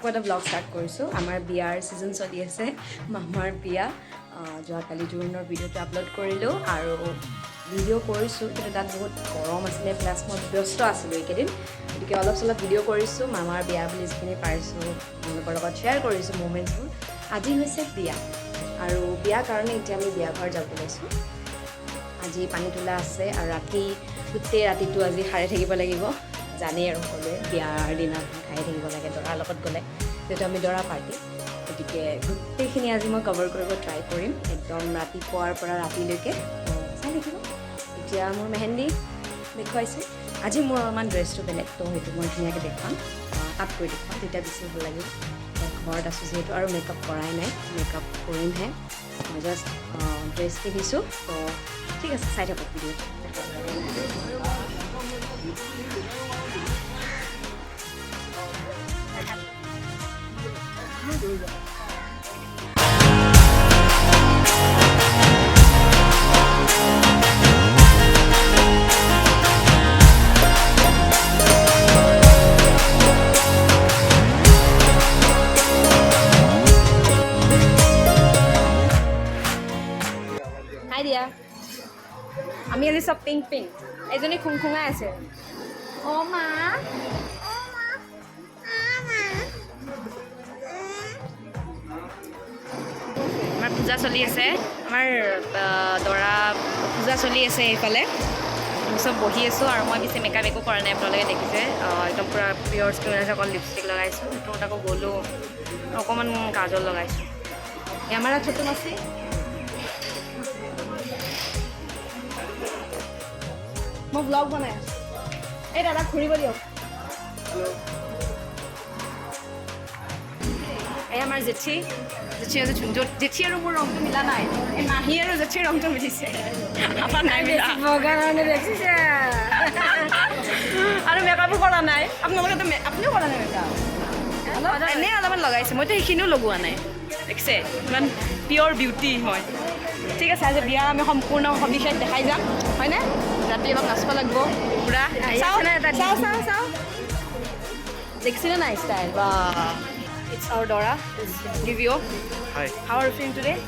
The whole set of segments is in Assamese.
আকৌ এটা ব্লগ ষ্টাৰ্ট কৰিছোঁ আমাৰ বিয়াৰ ছিজন চলি আছে মামাৰ বিয়া যোৱাকালি জোৰোণৰ ভিডিঅ'টো আপলোড কৰিলোঁ আৰু ভিডিঅ' কৰিছোঁ কিন্তু তাত বহুত গৰম আছিলে প্লাছ মই ব্যস্ত আছিলোঁ এইকেইদিন গতিকে অলপ চলপ ভিডিঅ' কৰিছোঁ মামাৰ বিয়া বুলি যিখিনি পাৰিছোঁ তেওঁলোকৰ লগত শ্বেয়াৰ কৰিছোঁ মুমেণ্টছবোৰ আজি হৈছে বিয়া আৰু বিয়াৰ কাৰণে এতিয়া আমি বিয়া ঘৰ যাব লৈছোঁ আজি পানী তোলা আছে আৰু ৰাতি গোটেই ৰাতিটো আজি সাৰে থাকিব লাগিব জানেই আৰু সকলোৱে বিয়াৰ দিনাখন খাই থাকিব লাগে দৰাৰ লগত গ'লে যিহেতু আমি দৰা পাৰ্টি গতিকে গোটেইখিনি আজি মই কভাৰ কৰিব ট্ৰাই কৰিম একদম ৰাতিপুৱাৰ পৰা ৰাতিলৈকে চাই থাকিব এতিয়া মোৰ মেহেন্দি দেখুৱাইছোঁ আজি মোৰ অলপমান ড্ৰেছটো বেলেগ তো সেইটো মই ধুনীয়াকৈ দেখুৱাম তাত কৰি দেখুৱাম তেতিয়া বেছি ভাল লাগিব ঘৰত আছোঁ যিহেতু আৰু মেকআপ কৰাই নাই মেকআপ কৰিমহে মই জাষ্ট ড্ৰেছ পিন্ধিছোঁ তো ঠিক আছে চাই থাকক ভিডিঅ'টো হাই দিয়া আমি আজি চব পিংক পিংক এজনী খুংখুঙাই আছে অ' মা আমাৰ পূজা চলি আছে আমাৰ দৰা পূজা চলি আছে এইফালে আমি চব বহি আছোঁ আৰু মই বেছি মেকআপ একো কৰা নাই আপোনালোকে দেখিছে একদম পূৰা পিয়ৰ স্কিন আছে অকল লিপষ্টিক লগাইছোঁ সেইটো আকৌ গ'লোঁ অকণমান কাজল লগাইছোঁ আমাৰ ছোটো মাছি মই ব্লগ বনাই আছোঁ এই দাদা ঘূৰিব দিয়ক এই আমাৰ জেঠী আছে জেঠী আৰু মোৰ ৰংটো মিলা নাই এই মাহী আৰু জেঠীৰ ৰংটো মিলিছে আমাৰ নাই মিলা বগা কাৰণে দেখিছে আৰু মেকআপো কৰা নাই আপোনালোকেতো আপুনিও কৰা নাই মেকআপ এনেই অলপমান লগাইছে মইতো সেইখিনিও লগোৱা নাই দেখিছে ইমান পিয়ৰ বিউটি হয় ঠিক আছে আজি বিয়া আমি সম্পূৰ্ণ সবিশেষ দেখাই যাম হয়নে ৰাতি অলপ নাচিব লাগিব পুৰা চাওঁ দেখিছিলে নাই ষ্টাইল বা It's our Dora. Give you. Hi. How are you feeling today?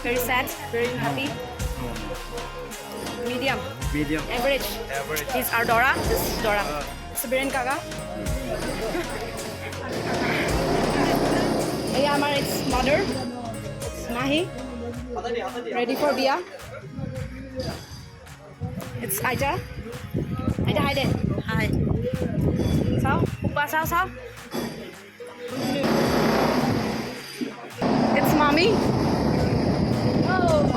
Very sad, very happy. Medium. Medium. Average. Average. It's our Dora. This is Dora. Sabirin Kaga. Amar, it's mother. It's Mahi. Ready for Biya. It's Aija. Aija, hi there. Hi. Sao? Upa, sao? It's mommy. Oh,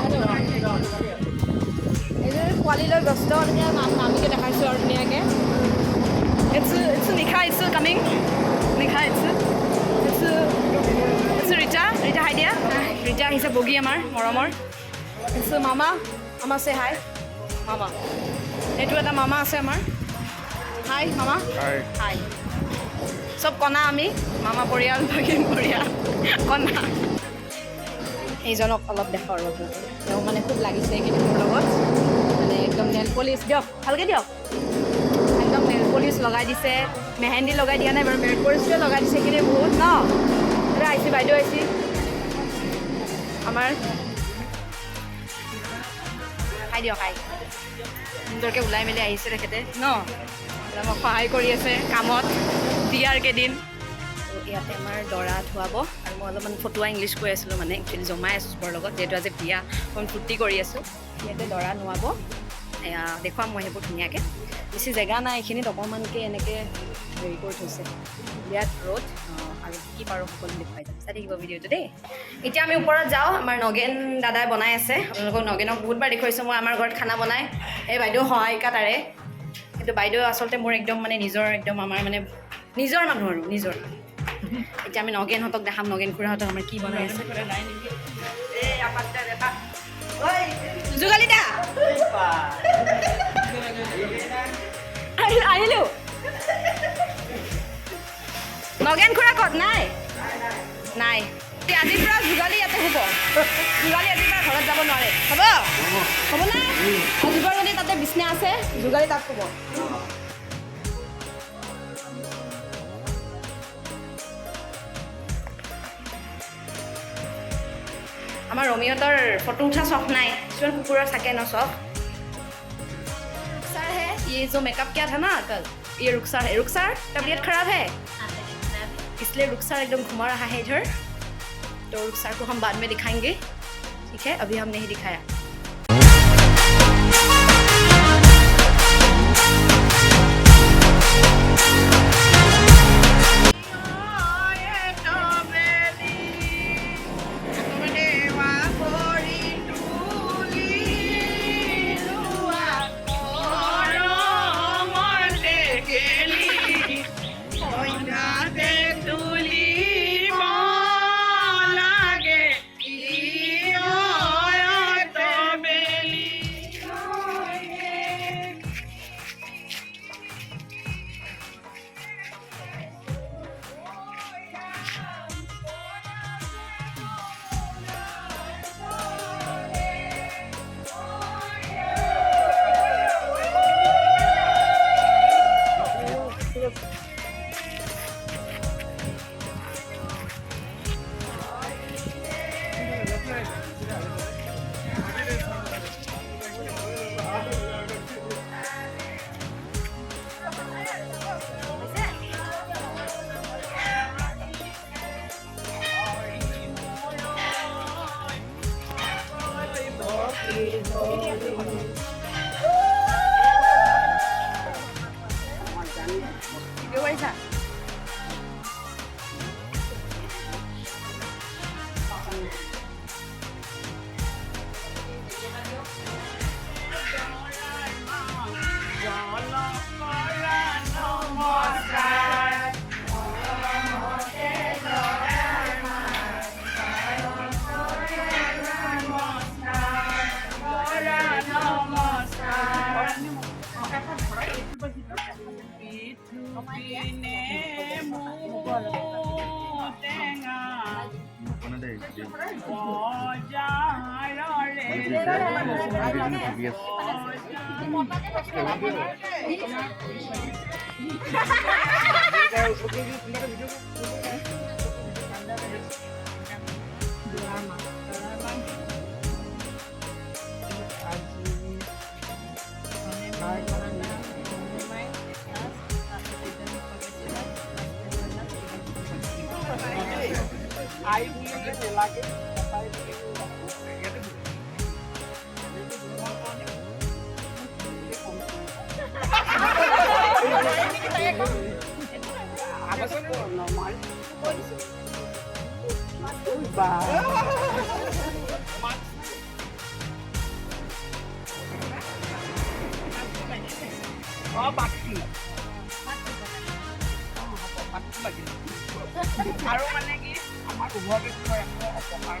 quality log gusto niya mommy ke dekhaisu aru niya ke. It's Nikha is coming. Nikha it's Rita hi dia. Rita is a bogi amar moromor. It's mama say hi. Mama. Etu eta mama ase amar. Hi mama. Hi. সব কণা আমি মামা পৰিয়াল ভাগিন পৰিয়াল কণা এইজনক অলপ দেখাওঁ ৰ'ব তেওঁ মানে খুব লাগিছে এইখিনি মোৰ লগত মানে একদম নেল পলিচ দিয়ক ভালকৈ দিয়ক একদম নেল পলিচ লগাই দিছে মেহেন্দি লগাই দিয়া নাই বাৰু নেল পলিচটোৱে লগাই দিছে এইখিনি বহুত ন আহিছে বাইদেউ আহিছে আমাৰ খাই দিয়ক খাই সুন্দৰকৈ ওলাই মেলি আহিছে তেখেতে ন মোক সহায় কৰি আছে কামত বিয়াৰ কেইদিন ইয়াতে আমাৰ দৰা ধুৱাব আৰু মই অলপমান ফটোৱা ইংলিছ কৈ আছিলোঁ মানে একচুৱেলি জমাই আছোঁ চবৰ লগত যিহেতু আজি বিয়া অকণ ফূৰ্তি কৰি আছোঁ ইয়াতে দৰা নোৱাব এয়া দেখুৱাম মই সেইবোৰ ধুনীয়াকৈ বেছি জেগা নাই এইখিনিত অকণমানকৈ এনেকৈ হেৰি কৰি থৈছে বিয়াত ৰ'দ আৰু কি পাৰোঁ সকলো দেখুৱাই যাম চাই থাকিব ভিডিঅ'টো দেই এতিয়া আমি ওপৰত যাওঁ আমাৰ নগেন দাদাই বনাই আছে আপোনালোকক নগেনক বহুতবাৰ দেখুৱাইছোঁ মই আমাৰ ঘৰত খানা বনাই এই বাইদেউ সহায়িকা তাৰে কিন্তু বাইদেউ আচলতে মোৰ একদম মানে নিজৰ একদম আমাৰ মানে নিজৰ মানুহ আৰু নিজৰ এতিয়া আমি নগেনহঁতক দেখাম নগেন খুৰাহঁতক আমাৰ কি বনাই আছে যোগালী দা আহিলোঁ নগেন খুৰা ক'ত নাই আজিৰ পৰা যোগালী ইয়াতে হ'ব যোগালী আজিৰ পৰা ঘৰত যাব নোৱাৰে হ'ব নাই আজিৰ পৰা যদি তাতে বিচনা আছে যোগালী তাত হ'ব Hi. আমাৰ ৰমিয়তৰ ফটো উঠা চখ নাই কিছুমান কুকুৰৰ থাকে ন চখ रुखसार है ये जो मेकअप किया था ना कल ये रुखसार है रुखसार तबीयत खराब है इसलिए रुखसार एकदम घुमा रहा है इधर तो रुखसार को हम बाद में दिखाएंगे ठीक है अभी हम नहीं दिखाया আৰু মানে কি আমাৰ উভয় অপকাৰ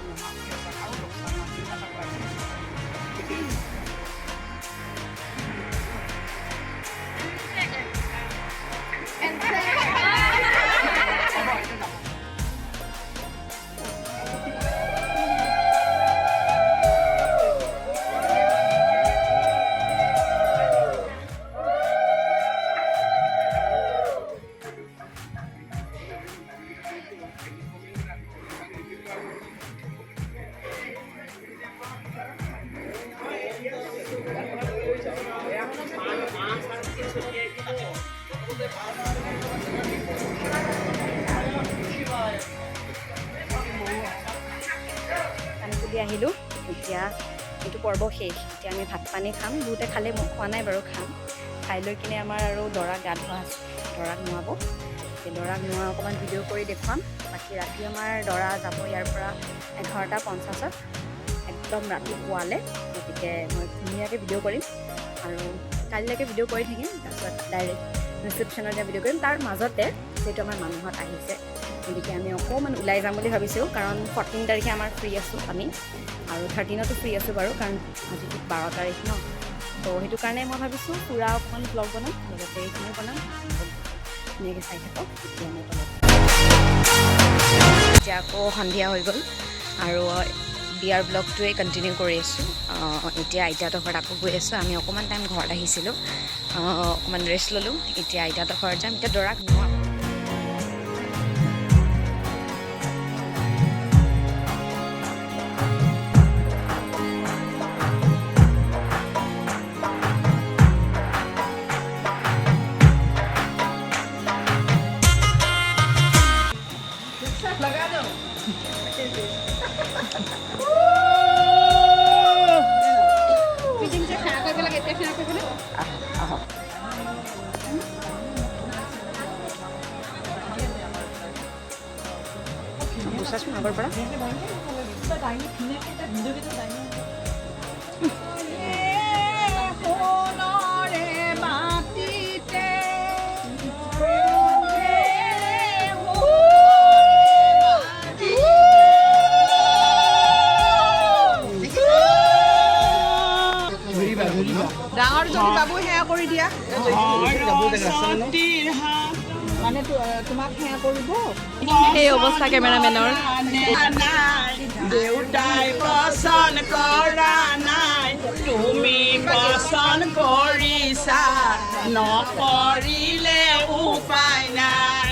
আহিলোঁ এতিয়া এইটো পৰ্ব শেষ এতিয়া আমি ভাত পানী খাম বহুতে খালে মোক খোৱা নাই বাৰু খাম খাই লৈ কিনে আমাৰ আৰু দৰাক গা ধোৱা আছে দৰাক নোৱাব এই দৰাক নোৱা অকণমান ভিডিঅ' কৰি দেখুৱাম বাকী ৰাতি আমাৰ দৰা যাব ইয়াৰ পৰা 11:50 একদম ৰাতিপুৱালৈ গতিকে মই ধুনীয়াকৈ ভিডিঅ' কৰিম আৰু কালিলৈকে ভিডিঅ' কৰি থাকিম তাৰপিছত ডাইৰেক্ট ৰিচেপশ্যনত ভিডিঅ' কৰিম তাৰ মাজতে যিহেতু আমাৰ মানুহত আহিছে গতিকে আমি অকণমান ওলাই যাম বুলি ভাবিছোঁ কাৰণ 14 তাৰিখে আমাৰ ফ্ৰী আছোঁ আমি আৰু 13তো ফ্ৰী আছোঁ বাৰু কাৰণ আজিতো 12 তাৰিখ ন তো সেইটো কাৰণে মই ভাবিছোঁ পুৰা অকণমান ব্লগ বনাম লগতে এইখিনিও বনাম ধুনীয়াকৈ চাই থাকক এতিয়া মই তলত এতিয়া আকৌ সন্ধিয়া হৈ গ'ল আৰু বিয়াৰ ব্লগটোৱে কণ্টিনিউ কৰি আছোঁ এতিয়া আইতাহঁতৰ ঘৰত আকৌ গৈ আছোঁ আমি অকণমান টাইম ঘৰত আহিছিলোঁ অকণমান ৰেষ্ট ল'লোঁ এতিয়া আইতাহঁতৰ ঘৰত যাম এতিয়া দৰাক নোৱা আগৰ পৰা ডাঙৰ যদি বাবু সেয়া কৰি দিয়া মানে তোমাক সেয়া কৰিব সেই অৱস্থা কেমেৰামেনৰ দেউতাই পচন্দ কৰা নাই তুমি পচন্দ কৰিছা নকৰিলে উপায় নাই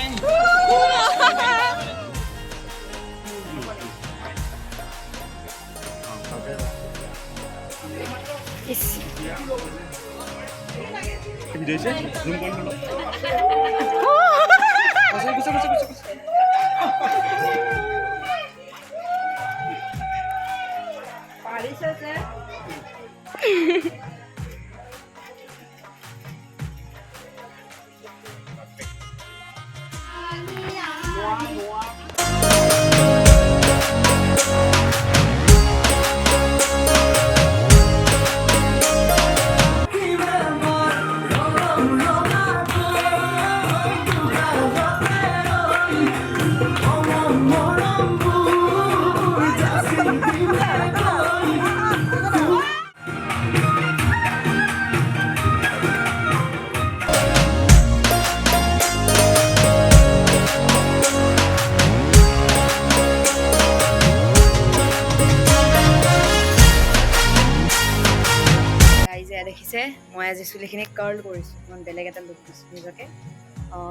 দেখিছে মই আজি চুলিখিনি কাৰ্ল কৰিছোঁ মই বেলেগ এটা লুক দিছোঁ নিজকে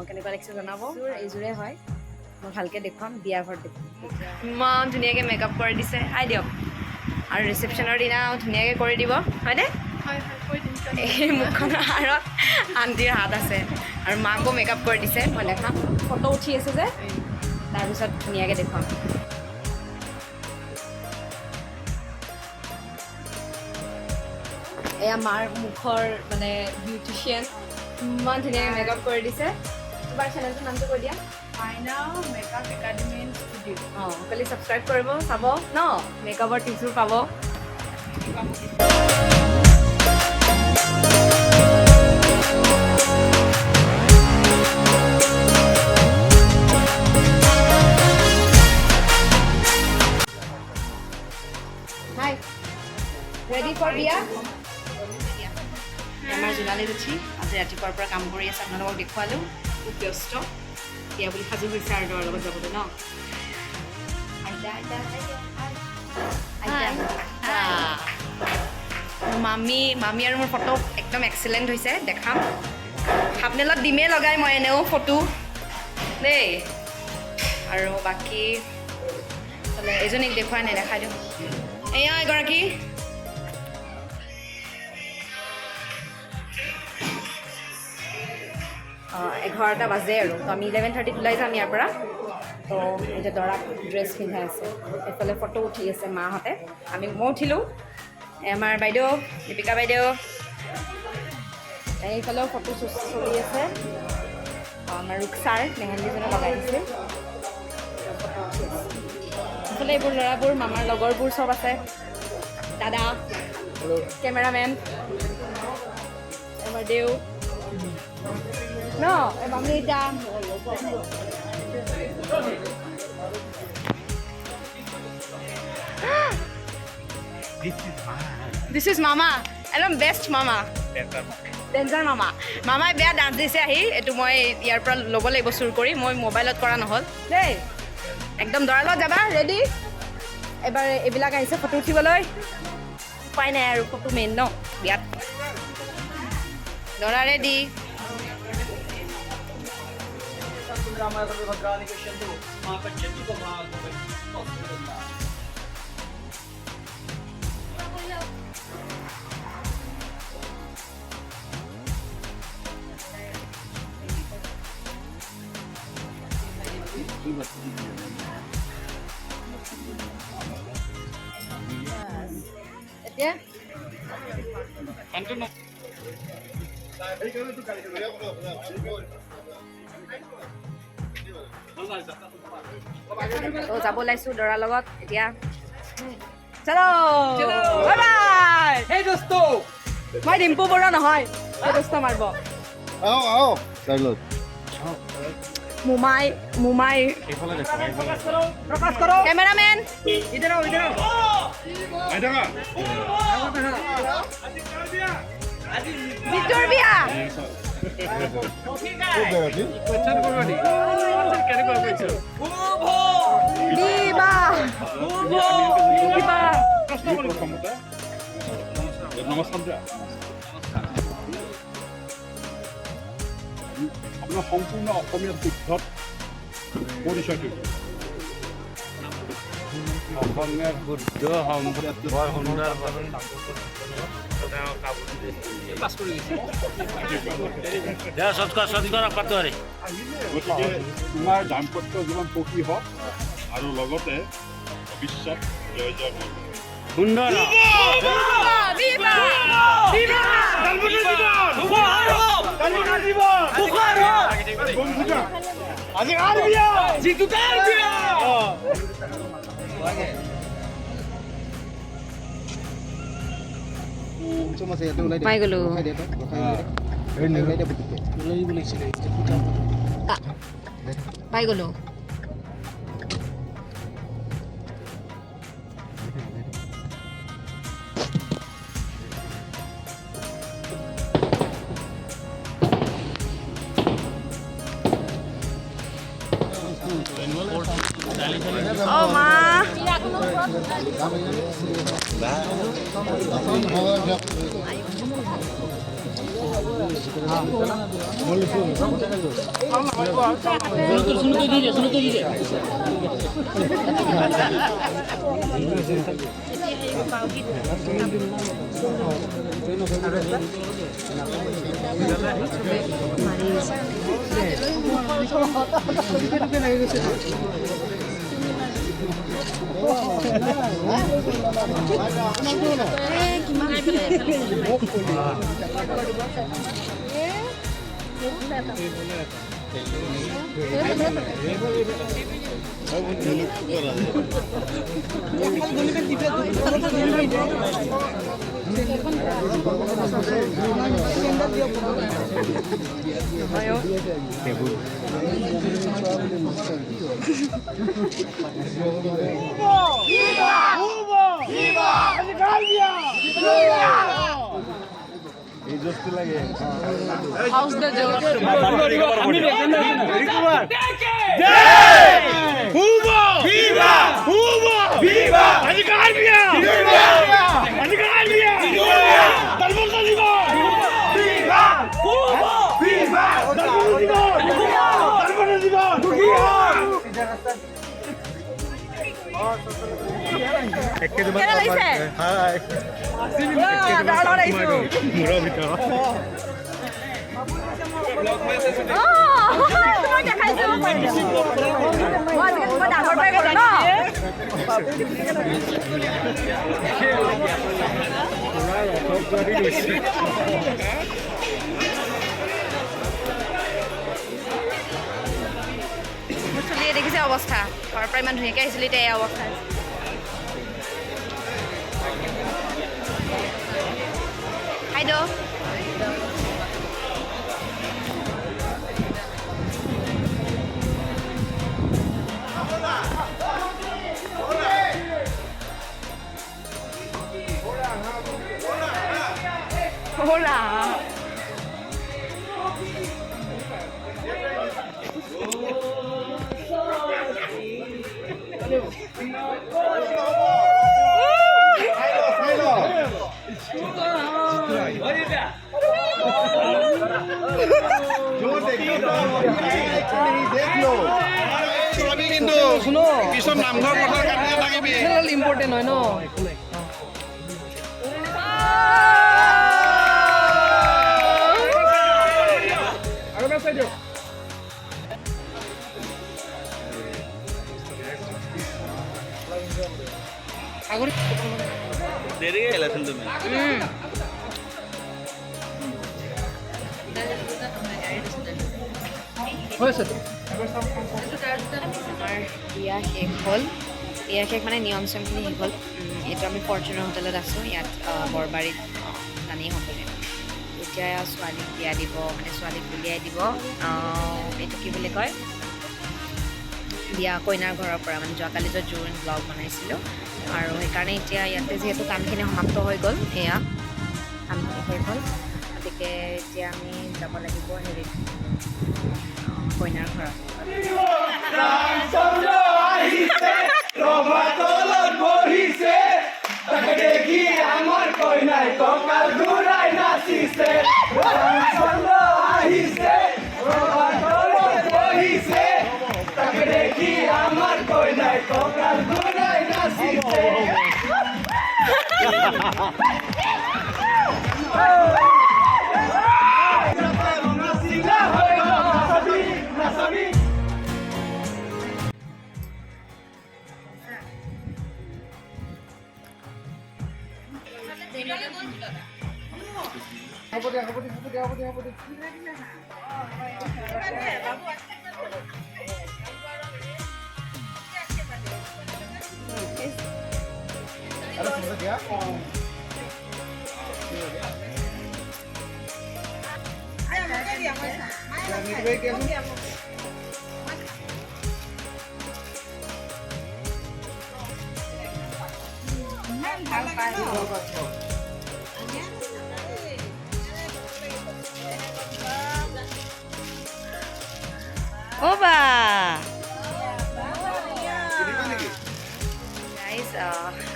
কেনেকুৱা লাগিছে জনাব এইযোৰে হয় মই ভালকৈ দেখুৱাম বিয়া ঘৰত দেখুৱাম ইমান ধুনীয়াকৈ মেকআপ কৰি দিছে আই দিয়ক আৰু ৰিচেপশ্যনৰ দিনাও ধুনীয়াকৈ কৰি দিব হয়নে এই মুখখনৰ আঁৰত আণ্টিৰ হাত আছে আৰু মাকো মেকআপ কৰি দিছে মই দেখাম ফটো উঠি আছে যে তাৰপিছত ধুনীয়াকৈ দেখুৱাম এয়া মাৰ মুখৰ মানে বিউটিচিয়ান ইমান ধুনীয়াকৈ মেকআপ কৰি দিছে তোমাৰ চেনেলটোৰ নামটো কৈ দিয়া মেকআপ একাডেমি ষ্টুডিঅ' অঁ খালি ছাবস্ক্ৰাইব কৰিব চাব ন মেকআপৰ টিপছবোৰ পাব হাই ৰেডি ফৰ বিয়া আমাৰ জোনালীত উঠি আজি ৰাতিপুৱাৰ পৰা কাম কৰি আছে আপোনালোকক দেখুৱালোঁ খুব ব্যস্ত বিয়া বুলি সাজু হৈছে আৰু দৰৰ লগত যাবলৈ ন মামী আৰু মোৰ ফটো একদম এক্সেলেণ্ট হৈছে দেখাম থাম্বনেইলত দিমেই লগাই মই এনেও ফটো দেই আৰু বাকী এজনীক দেখুৱাই নাই দেখাই দিওঁ এয়া এগৰাকী এঘাৰটা বাজে আৰু তো আমি 11:30 ওলাই যাম ইয়াৰ পৰা তো এতিয়া দৰাক ড্ৰেছ পিন্ধাই আছে এইফালে ফটো উঠি আছে মাহঁতে মই উঠিলোঁ আমাৰ বাইদেউ দীপিকা বাইদেউ এইফালেও ফটো চলি আছে আমাৰ ৰুকচাৰ মেহেন্দিজনে লগাই দিছে ফটো উঠি আছে এইফালে এইবোৰ ল'ৰাবোৰ মামাৰ লগৰবোৰ চব আছে দাদা কেমেৰামেন আমাৰ দেউ No, mamita. This is Mama. একদম বেষ্ট মামা ডেঞ্জাৰ মামা মামাই বেয়া ডান্স দিছে আহি এইটো মই ইয়াৰ পৰা ল'ব লাগিব চুৰ কৰি মই মোবাইলত কৰা নহ'ল দেই একদম দৰাৰ লগত যাবা ৰেডি এবাৰ এইবিলাক আহিছে ফটো উঠিবলৈ উপায় নাই আৰু ফটো মেইন ন বিয়াত দৰা ৰেডি এতিয়া তো যাব ওলাইছোঁ দৰাৰ লগত এতিয়া চলো বাই বাই এই দোস্ত মই ডিম্পু বৰুৱা নহয় এই দোস্ত মাৰিব आओ चलो মুমাই प्रकाश करो কেমেৰামেন इधर आओ জিতুৰ বিয়া দিবা আপোনাৰ সম্পূৰ্ণ অসমীয়া শুদ্ধত পৰিচয়টো অসমীয়া শুদ্ধ বৰ সুন্দৰ গতিকে তোমাৰ দাম্পত্য জীৱন পকী হওক আৰু লগতে ভৱিষ্যত জয় জয় হওক সুন্দৰ পাই গ'লো পাই গ'লো Oh, ma. How's the joke? দেখিছে অৱস্থা ঘৰৰ পৰা ইমান ধুনীয়াকৈ আহিছিল এতিয়া এই অৱস্থা খাইদ Hola. ইম্পৰ্টেণ্ট হয় ন দেৰি আহিলাচোন তুমি হৈছে আমাৰ বিয়া শেষ হ'ল বিয়া শেষ মানে নিয়ম চিয়মখিনি শেষ হ'ল এইটো আমি ফৰ্চুনাৰ হোটেলত আছোঁ ইয়াত বৰবাৰীত জানেই সকলোৱে এতিয়া ছোৱালীক বিয়া দিব মানে ছোৱালীক উলিয়াই দিব এইটো কি বুলি কয় বিয়া কইনাৰ ঘৰৰ পৰা মানে যোৱাকালি য'ত জোৰোণ ব্লগ বনাইছিলোঁ আৰু সেইকাৰণে এতিয়া ইয়াতে যিহেতু কামখিনি সমাপ্ত হৈ গ'ল এয়া কামখিনি শেষ হ'ল গতিকে এতিয়া আমি যাব লাগিব হেৰিত কইনাৰ ঘৰত দেখি আমার কইনাই ককাল ঘুরাই নাচিছে আহিছে বহিছে তাকে দেখি আমার কইনাই ককাল ঘুরাই নাচিছে অ' বা গাইজ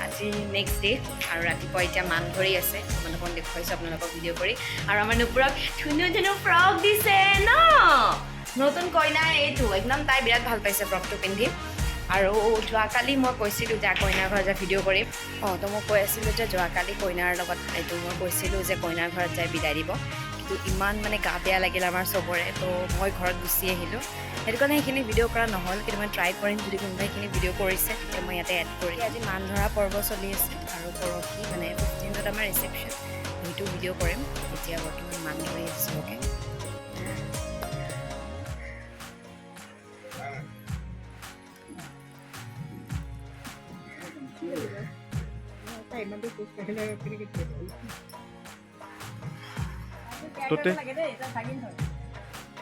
আজি নেক্সট ডে আৰু ৰাতিপুৱা এতিয়া মান ধৰি আছে তোমালোকক দেখুৱাইছোঁ আপোনালোকক ভিডিঅ' কৰি আৰু আমাৰ নুপুৰক ধুনীয়া ধুনীয়া ফ্ৰক দিছে ন নতুন কইনা এইটো একদম তাই বিৰাট ভাল পাইছে ফ্ৰকটো পিন্ধি আৰু যোৱাকালি মই কৈছিলোঁ যে কইনাৰ ঘৰত যাই ভিডিঅ' কৰিম তো মই কৈ আছিলোঁ যে যোৱাকালি কইনাৰ লগত এইটো মই কৈছিলোঁ যে কইনাৰ ঘৰত যাই বিদায় দিব কিন্তু ইমান মানে গা বেয়া লাগিল আমাৰ চবৰে তো মই ঘৰত গুচি আহিলোঁ সেইটো কাৰণে সেইখিনি ভিডিঅ' কৰা নহ'ল কিন্তু মই ট্ৰাই কৰিম যদি কোনোবাই সেইখিনি ভিডিঅ' কৰিছে তেতিয়া মই ইয়াতে এড কৰিম আজি মান ধৰা পৰ্ব চলি আছে আৰু পৰহি মানে 15ত আমাৰ ৰিচেপশ্যন সেইটো ভিডিঅ' কৰিম এতিয়া বৰ্তমান মান ধৰি আছোঁ চবকে তোতে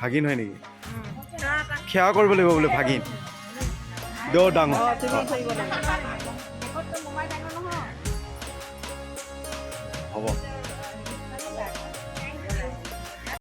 ভাগিন হয় নেকি সেৱা কৰিব লাগিব বোলে ভাগিন দ ডাঙৰ হ'ব